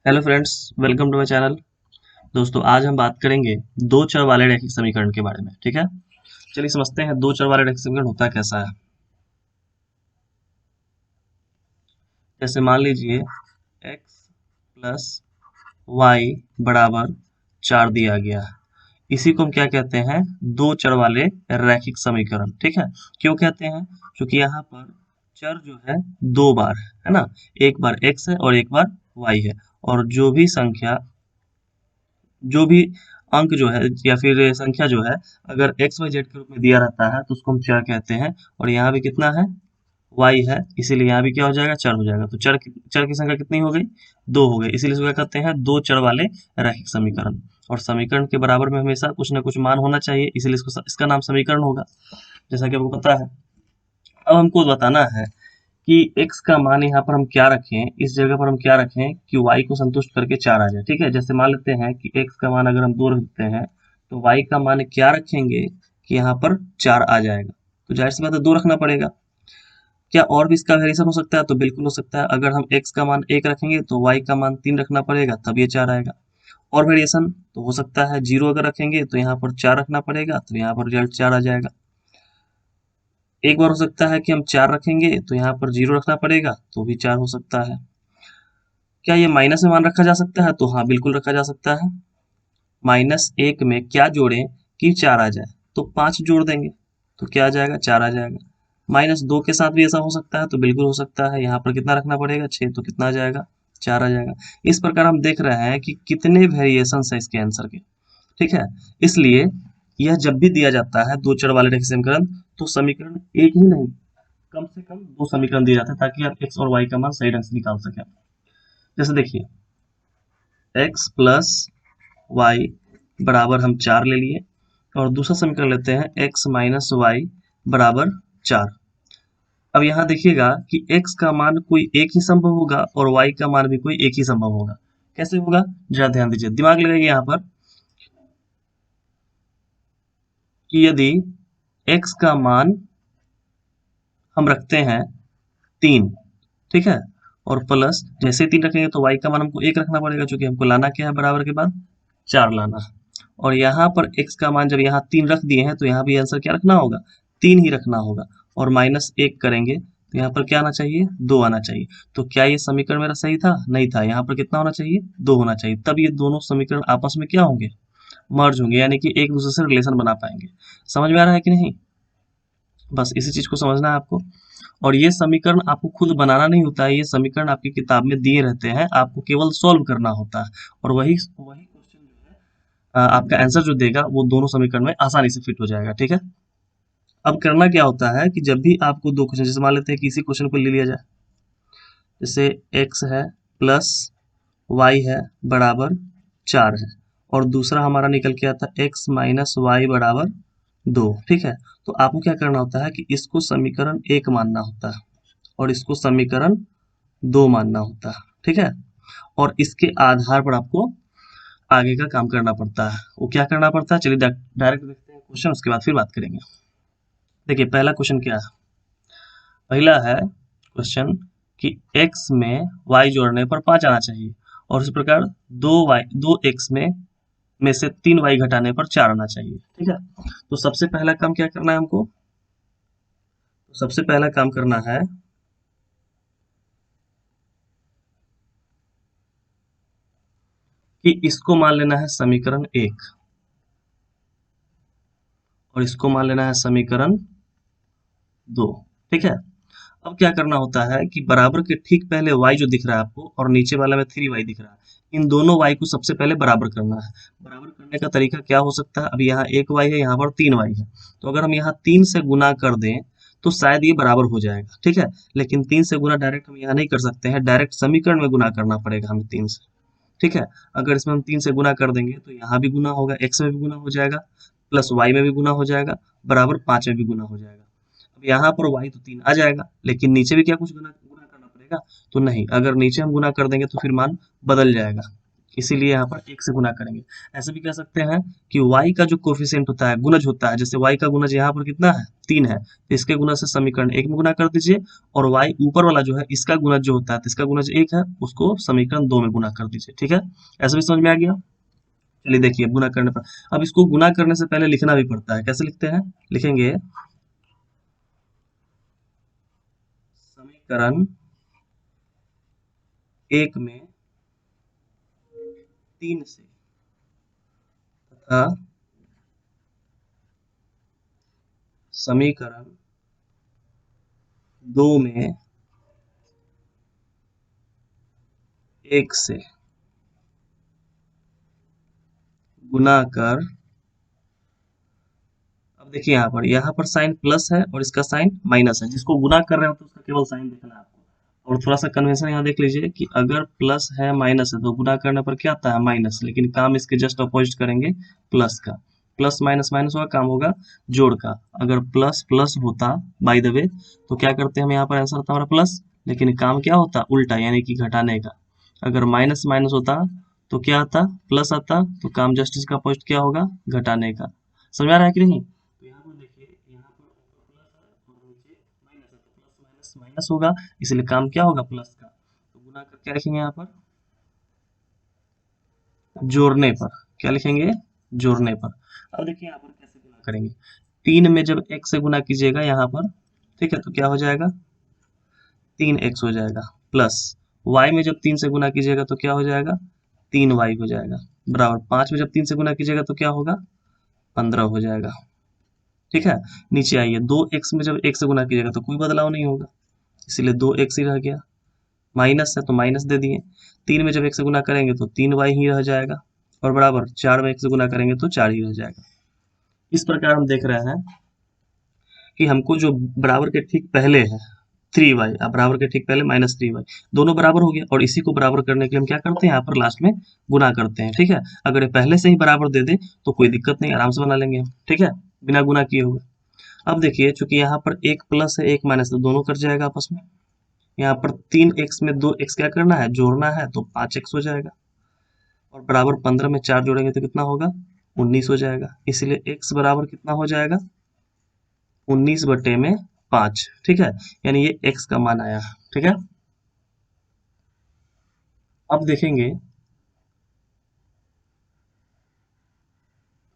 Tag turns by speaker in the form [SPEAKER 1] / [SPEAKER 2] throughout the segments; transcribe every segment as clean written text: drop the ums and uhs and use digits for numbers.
[SPEAKER 1] Hello friends, welcome to my channel. दोस्तों, आज हम बात करेंगे दो चर वाले रैखिक समीकरण के बारे में। ठीक है, चलिए समझते हैं दो चर वाले रैखिक समीकरण होता कैसा है। जैसे मान लीजिए x प्लस वाई बराबर 4 दिया गया है। इसी को हम क्या कहते हैं? दो चर वाले रैखिक समीकरण। ठीक है, क्यों कहते हैं? क्योंकि यहाँ पर चर जो है दो बार है ना, एक बार x है और एक बार y है। और जो भी अंक जो है या फिर संख्या जो है, अगर एक्स वाई जेड के रूप में दिया रहता है तो उसको हम चर कहते हैं। और यहाँ भी कितना है? वाई है, इसीलिए यहाँ भी क्या हो जाएगा? चर हो जाएगा। तो चर की संख्या कितनी हो गई? दो हो गई, इसीलिए इसको क्या कहते हैं? दो चर वाले रैखिक समीकरण। और समीकरण के बराबर में हमेशा कुछ ना कुछ मान होना चाहिए, इसीलिए इसका नाम समीकरण होगा, जैसा कि आपको पता है। अब हमको बताना है कि x का मान यहाँ पर हम क्या रखें, इस जगह पर हम क्या रखें कि y को संतुष्ट करके 4 आ जाए। ठीक है, जैसे मान लेते हैं कि x का मान अगर हम 2 रखते हैं तो y का मान क्या रखेंगे कि यहाँ पर 4 आ जाएगा। तो जाहिर सी बात है 2 रखना पड़ेगा। क्या और भी इसका वेरिएशन हो सकता है? तो बिल्कुल हो सकता है। अगर हम x का मान 1 रखेंगे तो y का मान 3 रखना पड़ेगा, तब ये 4 आएगा। और वेरिएशन तो हो सकता है, 0 अगर रखेंगे तो यहाँ पर 4 रखना पड़ेगा, तो यहाँ पर रिजल्ट 4 आ जाएगा। एक बार हो सकता है कि हम 4 रखेंगे तो यहाँ पर 0 रखना पड़ेगा, तो भी 4 हो सकता है। क्या ये माइनस में मान रखा जा सकता है? तो हाँ, बिल्कुल रखा जा सकता है। -1 में क्या जोड़ें कि 4 आ जाए? तो 5 जोड़ देंगे तो क्या आ जाएगा? 4 आ जाएगा। -2 के साथ भी ऐसा हो सकता है, तो बिल्कुल हो सकता है। यहाँ पर कितना रखना पड़ेगा? 6, तो कितना आ जाएगा? 4 आ जाएगा। इस प्रकार हम देख रहे हैं कि कितने वेरिएशंस है इसके आंसर के। ठीक है, इसलिए यह जब भी दिया जाता है दो चर वाले रैखिक समीकरण, तो समीकरण एक ही नहीं, कम से कम दो समीकरण दिए जाते हैं, ताकि आप एक्स और वाई का मान सही ढंग से निकाल सकें। जैसे देखिए, एक्स प्लस वाई बराबर हम 4 ले लिए, और दूसरा समीकरण लेते हैं एक्स माइनस वाई बराबर 4। अब यहाँ देखिएगा कि x का मान कोई एक ही संभव होगा और y का मान भी कोई एक ही संभव होगा। कैसे होगा? जरा ध्यान दीजिए, दिमाग लगाइए यहाँ पर कि यदि x का मान हम रखते हैं 3, ठीक है, और प्लस जैसे ही 3 रखेंगे तो y का मान हमको 1 रखना पड़ेगा, क्योंकि हमको लाना क्या है? बराबर के बाद 4 लाना है। और यहाँ पर x का मान जब यहाँ 3 रख दिए हैं तो यहाँ भी आंसर क्या रखना होगा? 3 ही रखना होगा। और -1 करेंगे तो यहाँ पर क्या आना चाहिए? 2 आना चाहिए। तो क्या ये समीकरण मेरा सही था? नहीं था। यहाँ पर कितना होना चाहिए? 2 होना चाहिए। तब ये दोनों समीकरण आपस में क्या होंगे? मर्ज होंगे, यानी कि एक दूसरे से रिलेशन बना पाएंगे। समझ में आ रहा है कि नहीं? बस इसी चीज को समझना है आपको। और ये समीकरण आपको खुद बनाना नहीं होता है, ये समीकरण आपकी किताब में दिए रहते हैं, आपको केवल सॉल्व करना होता है। और वही वही क्वेश्चन जो है, आपका आंसर जो देगा वो दोनों समीकरण में आसानी से फिट हो जाएगा। ठीक है, अब करना क्या होता है कि जब भी आपको दो क्वेश्चन, जैसे मान लेते हैं कि इसी क्वेश्चन को ले लिया जाए, जैसे एक्स है प्लस वाई है बराबर 4 है, और दूसरा हमारा निकल के आता है एक्स माइनस वाई बराबर 2। ठीक है, तो आपको क्या करना होता है कि इसको समीकरण 1 मानना होता है और इसको समीकरण 2 मानना होता है। ठीक है, और इसके आधार पर आपको आगे का काम करना पड़ता है। वो क्या करना पड़ता है? चलिए डायरेक्ट देखते हैं क्वेश्चन, उसके बाद फिर बात करेंगे। देखिए, पहला क्वेश्चन क्या है? पहला है क्वेश्चन कि x में y जोड़ने पर 5 आना चाहिए, और इस प्रकार 2x में से 3y घटाने पर 4 आना चाहिए। ठीक है, तो सबसे पहला काम क्या करना है हमको? तो सबसे पहला काम करना है कि इसको मान लेना है समीकरण 1 और इसको मान लेना है समीकरण 2। ठीक है, अब क्या करना होता है कि बराबर के ठीक पहले y जो दिख रहा है आपको, और नीचे वाला में 3y दिख रहा है, इन दोनों y को सबसे पहले बराबर करना है। बराबर करने का तरीका क्या हो सकता है? अब यहाँ 1y है, यहाँ पर 3y है, तो अगर हम यहाँ 3 से गुना कर दें तो शायद ये बराबर हो जाएगा। ठीक है, लेकिन 3 से गुना डायरेक्ट हम यहाँ नहीं कर सकते हैं, डायरेक्ट समीकरण में गुना करना पड़ेगा हमें 3 से। ठीक है, अगर इसमें हम 3 से गुना कर देंगे तो यहाँ भी गुना होगा, x में भी गुना हो जाएगा, प्लस y में भी गुना हो जाएगा, बराबर 5 में भी गुना हो जाएगा। अब यहाँ पर y तो 3 आ जाएगा, लेकिन नीचे भी क्या कुछ गुना गुना करना पड़ेगा? तो नहीं, अगर नीचे हम गुना कर देंगे तो फिर मान बदल जाएगा। इसीलिए यहाँ पर 1 से गुना करेंगे। ऐसे भी कह सकते हैं कि y का जो कोफिशिएंट होता है, गुणज होता है, जैसे y का गुणज यहाँ पर कितना है 3 है, तो इसके गुणज से समीकरण 1 में गुना कर दीजिए, और y ऊपर वाला जो है इसका गुणज जो होता है, तो इसका गुणज 1 है, उसको समीकरण 2 में गुना कर दीजिए। ठीक है, ऐसे भी समझ में आ गया। चलिए देखिए गुना करने पर, अब इसको गुना करने से पहले लिखना भी पड़ता है। कैसे लिखते हैं, लिखेंगे समीकरण 1 में 3 से तथा समीकरण 2 में 1 से गुना कर। अब देखिए यहाँ पर साइन प्लस है और इसका साइन माइनस है। जिसको गुना कर रहे हो तो उसका केवल साइन देखना है आपको। और थोड़ा सा कन्वेंशन यहाँ देख लीजिए कि अगर प्लस है माइनस है तो गुना करने पर क्या आता है माइनस, लेकिन काम इसके जस्ट अपोजिट करेंगे प्लस का। प्लस माइनस माइनस होगा, काम होगा जोड़ का। अगर प्लस प्लस होता बाय द वे तो क्या करते हैं हम, यहाँ पर आंसर होता हमारा प्लस, लेकिन काम क्या होता उल्टा, यानी कि घटाने का। अगर माइनस माइनस होता तो क्या आता, प्लस आता, तो काम जस्ट इसका अपोजिट क्या होगा, घटाने का। समझ आ रहा है कि नहीं। तो यहाँ पर देखिए, यहाँ पर ऊपर प्लस है और नीचे माइनस है, तो प्लस माइनस माइनस होगा, इसलिए काम क्या होगा प्लस का। तो गुना कर क्या लिखेंगे यहाँ पर, जोड़ने पर। क्या लिखेंगे, जोड़ने पर। अब देखिए यहाँ पर कैसे गुना करेंगे। 3 में जब x से गुना कीजिएगा यहाँ पर, ठीक है, तो क्या हो जाएगा 3x हो जाएगा, प्लस y में जब 3 से गुना कीजिएगा तो क्या हो जाएगा 3y हो जाएगा, बराबर 5 में जब 3 से गुना कीजिएगा तो क्या होगा 15 हो जाएगा। ठीक है, नीचे आइए, 2x में जब 1 से गुना कीजिएगा तो कोई बदलाव नहीं होगा, इसीलिए 2x ही रह गया। माइनस है तो माइनस दे दिए। 3 में जब 1 से गुना करेंगे तो 3y ही रह जाएगा, और बराबर 4 में 1 से गुना करेंगे तो 4 ही रह जाएगा। इस प्रकार हम देख रहे हैं कि हमको जो बराबर के ठीक पहले है 3y, अब बराबर के ठीक पहले -3y, दोनों बराबर हो गया, और इसी को बराबर करने के लिए हम क्या करते हैं, यहाँ पर लास्ट में गुना करते हैं। ठीक है, अगर ये पहले से ही बराबर दे दे तो कोई दिक्कत नहीं, आराम से बना लेंगे हम। ठीक है, बिना गुना किए हुए। अब देखिए, चूंकि यहाँ पर एक प्लस है एक माइनस है, दोनों कट जाएगा आपस में। यहाँ पर 3x में 2x क्या करना है, जोड़ना है, तो 5x हो जाएगा, और बराबर 15 में 4 जोड़ेंगे तो कितना होगा 19 हो जाएगा। इसलिए x बराबर कितना हो जाएगा 19/5। ठीक है, यानी ये x का मान आया। ठीक है, अब देखेंगे,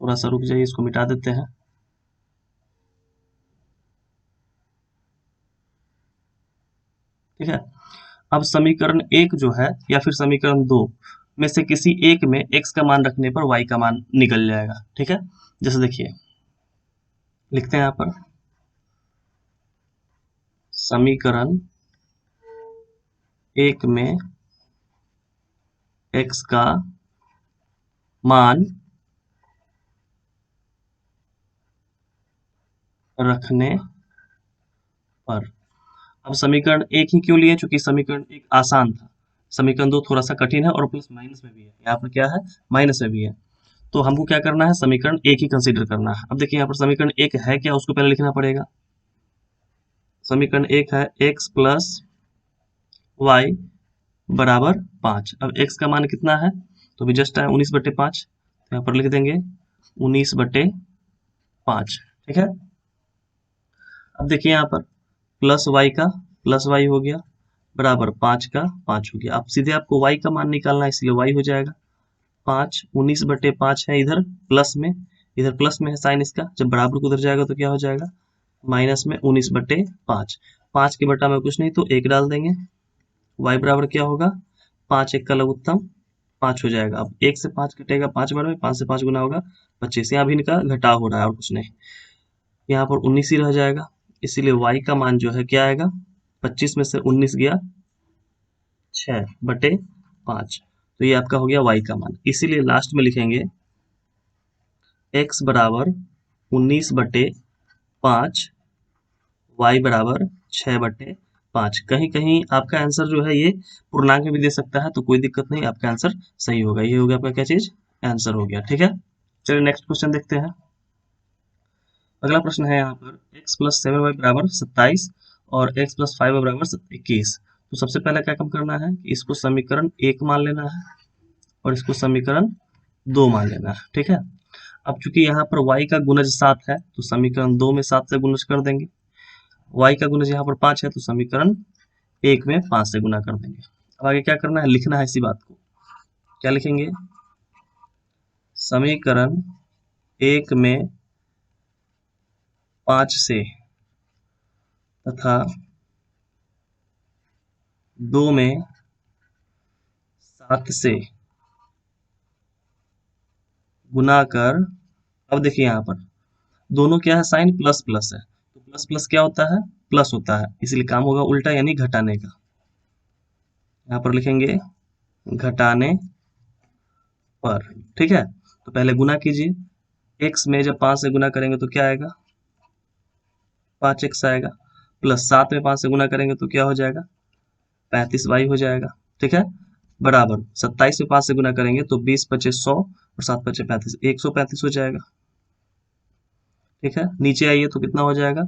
[SPEAKER 1] थोड़ा सा रुक जाइए, इसको मिटा देते हैं। ठीक है, अब समीकरण 1 जो है या फिर समीकरण 2 में से किसी एक में x का मान रखने पर y का मान निकल जाएगा। ठीक है, जैसे देखिए लिखते हैं यहाँ पर, समीकरण 1 में x का मान रखने पर। अब समीकरण 1 ही क्यों लिए, चूंकि समीकरण 1 आसान था, समीकरण 2 थोड़ा सा कठिन है और प्लस माइनस में भी है, यहाँ पर क्या है माइनस में भी है। तो हमको क्या करना है, समीकरण 1 ही कंसीडर करना है। अब देखिए यहाँ पर समीकरण 1 है क्या, उसको पहले लिखना पड़ेगा। समीकरण 1 है x प्लस वाई बराबर 5। अब x का मान कितना है, तो भी जस्ट है 19/5, तो यहाँ पर लिख देंगे 19/5। ठीक है, अब देखिए यहाँ पर प्लस वाई का प्लस वाई हो गया, बराबर 5 का 5 हो गया। अब सीधे आपको y का मान निकालना है, इसलिए y हो जाएगा 5। 19/5 है इधर प्लस में, इधर प्लस में है साइन इसका, जब बराबर को उधर जाएगा तो क्या हो जाएगा माइनस में 19/5। 5 के बटा में कुछ नहीं तो 1 डाल देंगे, y बराबर क्या होगा 5 1 का लघुत्तम 5 हो जाएगा। अब 1 से 5 कटेगा 5 बार में, 5 से 5 गुना होगा 25, यहाँ भी इनका घटाव हो रहा है और कुछ नहीं, यहाँ पर 19 ही रह जाएगा। इसीलिए y का मान जो है क्या आएगा, 25 में से 19 गया 6/5, तो ये आपका हो गया y का मान। इसीलिए लास्ट में लिखेंगे x बराबर 19/5, y बराबर 6/5। कहीं कहीं आपका आंसर जो है ये पूर्णांक में भी दे सकता है, तो कोई दिक्कत नहीं, आपका आंसर सही होगा। ये हो गया आपका क्या चीज, आंसर हो गया। ठीक है, चलिए नेक्स्ट क्वेश्चन देखते हैं। अगला प्रश्न है यहाँ पर x प्लस 7y बराबर 27 और x प्लस 5y बराबर 21। तो सबसे पहले क्या काम करना है कि इसको समीकरण 1 मान लेना है, और इसको समीकरण 2 मान लेना है। ठीक है, अब चूंकि यहाँ पर y का गुणज 7 है तो समीकरण 2 में 7 से गुणज कर देंगे, y का गुणज यहाँ पर 5 है तो समीकरण 1 में 5 से गुना कर देंगे। अब आगे क्या करना है, लिखना है इसी बात को। क्या लिखेंगे, समीकरण 1 में 5 से तथा 2 में 7 से गुना कर, अब देखिए यहाँ पर दोनों क्या है, साइन प्लस प्लस है तो प्लस प्लस क्या होता है, प्लस होता है, इसलिए काम होगा उल्टा यानी घटाने का। यहाँ पर लिखेंगे घटाने पर। ठीक है, तो पहले गुना कीजिए, x में जब 5 से गुना करेंगे तो क्या आएगा, 5x आएगा, प्लस 7 में 5 से गुना करेंगे तो क्या हो जाएगा, 35y हो जाएगा। ठीक है, बराबर 27 में 5 से गुना करेंगे तो 20 पचे 100 और 7 पचे 35, 135 हो जाएगा। ठीक है, नीचे आइए तो कितना हो जाएगा,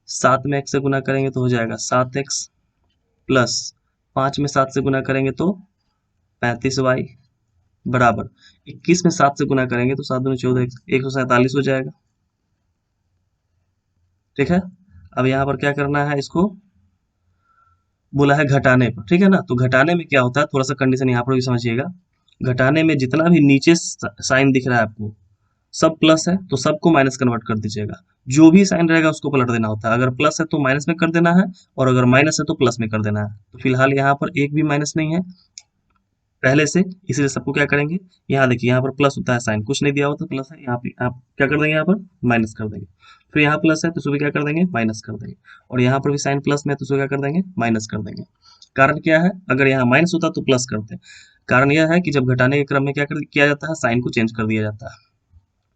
[SPEAKER 1] 7 में x से गुना करेंगे तो हो जाएगा 7x, प्लस 5 में 7 से गुना करेंगे तो 35y, बराबर 21 में 7 से गुना करेंगे तो 7 दूनी 14, 147 हो जाएगा। ठीक है, अब यहाँ पर क्या करना है, इसको बोला है घटाने पर। ठीक है ना, तो घटाने में क्या होता है, थोड़ा सा कंडीशन यहाँ पर भी समझिएगा। घटाने में जितना भी नीचे साइन दिख रहा है आपको सब प्लस है तो सबको माइनस कन्वर्ट कर दीजिएगा, जो भी साइन रहेगा उसको पलट देना होता है। अगर प्लस है तो माइनस में कर देना है और अगर माइनस है तो प्लस में कर देना है। तो फिलहाल यहाँ पर एक भी माइनस नहीं है पहले से, इसलिए सबको क्या करेंगे, यहाँ देखिए यहाँ पर प्लस होता है, साइन कुछ नहीं दिया होता प्लस है, यहाँ पे आप क्या कर देंगे, यहाँ पर माइनस कर देंगे। फिर यहाँ प्लस है तो उसको भी क्या कर देंगे, माइनस कर देंगे, और यहाँ पर भी साइन प्लस में है तो उसको क्या कर देंगे, माइनस कर देंगे। कारण क्या है, अगर यहाँ माइनस होता तो प्लस करते। कारण यह है कि जब घटाने के क्रम में क्या किया जाता है, साइन को चेंज कर दिया जाता है।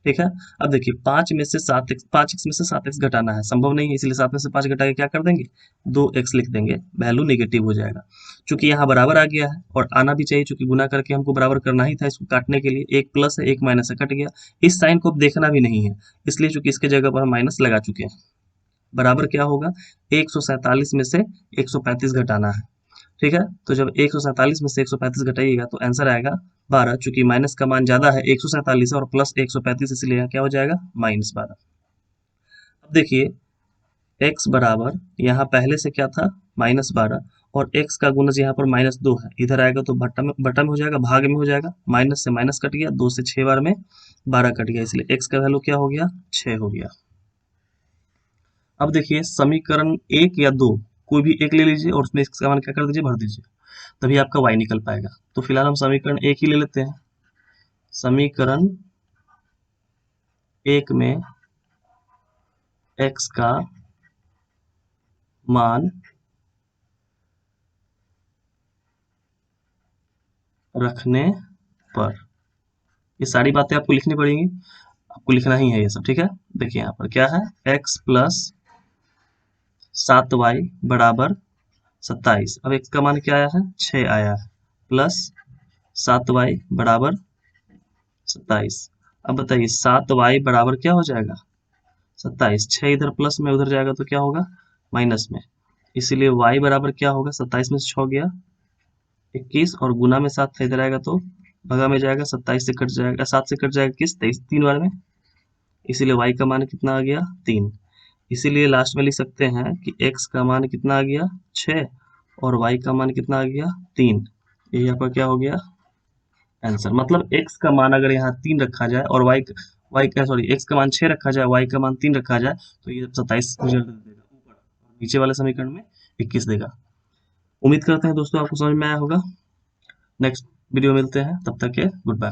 [SPEAKER 1] ठीक है, अब देखिए 5x में से 7x घटाना है, संभव नहीं है, इसलिए 7 में से 5 घटा के क्या कर देंगे, 2x लिख देंगे, वैल्यू नेगेटिव हो जाएगा। चूंकि यहाँ बराबर आ गया है और आना भी चाहिए, चूंकि गुना करके हमको बराबर करना ही था, इसको काटने के लिए एक प्लस है एक माइनस है, कट गया। इस साइन को अब देखना भी नहीं है, इसलिए चूंकि इसके जगह पर हम माइनस लगा चुके हैं। बराबर क्या होगा, 147 में से 135 घटाना है। ठीक है, तो जब 147 में से 135 घटाइएगा तो आंसर आएगा 12, चूंकि माइनस का मान ज्यादा है 147 है और प्लस 135, इसलिए यहाँ क्या हो जाएगा, -12। अब देखिए x बराबर यहाँ पहले से क्या था, -12, और x का गुणज यहाँ पर -2 है, इधर आएगा तो बटा में हो जाएगा, भाग में हो जाएगा, माइनस से माइनस कट गया, 2 से 6 बार में 12 कट गया, इसलिए x का वैल्यू क्या हो गया, 6 हो गया। अब देखिए समीकरण 1 या 2 कोई भी एक ले लीजिए और उसमें इसका मान क्या कर दीजिए, भर दीजिए, तभी आपका y निकल पाएगा। तो फिलहाल हम समीकरण 1 ही ले लेते हैं। समीकरण 1 में x का मान रखने पर, ये सारी बातें आपको लिखनी पड़ेंगी, आपको लिखना ही है ये सब। ठीक है, देखिए यहाँ पर क्या है, x प्लस 7y बराबर 27। अब x का मान क्या आया है, 6 आया है, प्लस 7y बराबर 27। अब बताइए 7y बराबर क्या हो जाएगा, 27। 6 इधर प्लस में उधर जाएगा तो क्या होगा, माइनस में, इसीलिए y बराबर क्या होगा, 27 में से 6 गया 21 और गुना में 7 था, इधर आएगा तो भगा में जाएगा, 27 से कट जाएगा, 7 से कट जाएगा किस, 23, 3 बार में, इसीलिए y का मान कितना आ गया, 3। इसीलिए लास्ट में लिख सकते हैं कि x का मान कितना आ गया, 6, और y का मान कितना आ गया, 3। ये यहाँ पर क्या हो गया, आंसर। मतलब x का मान अगर यहाँ 3 रखा जाए और x का मान 6 रखा जाए, y का मान 3 रखा जाए तो ये 27 रिजल्ट देगा ऊपर, और नीचे वाले समीकरण में 21 देगा। उम्मीद करते हैं दोस्तों आपको समझ में आया होगा। नेक्स्ट वीडियो मिलते हैं, तब तक के गुड बाय।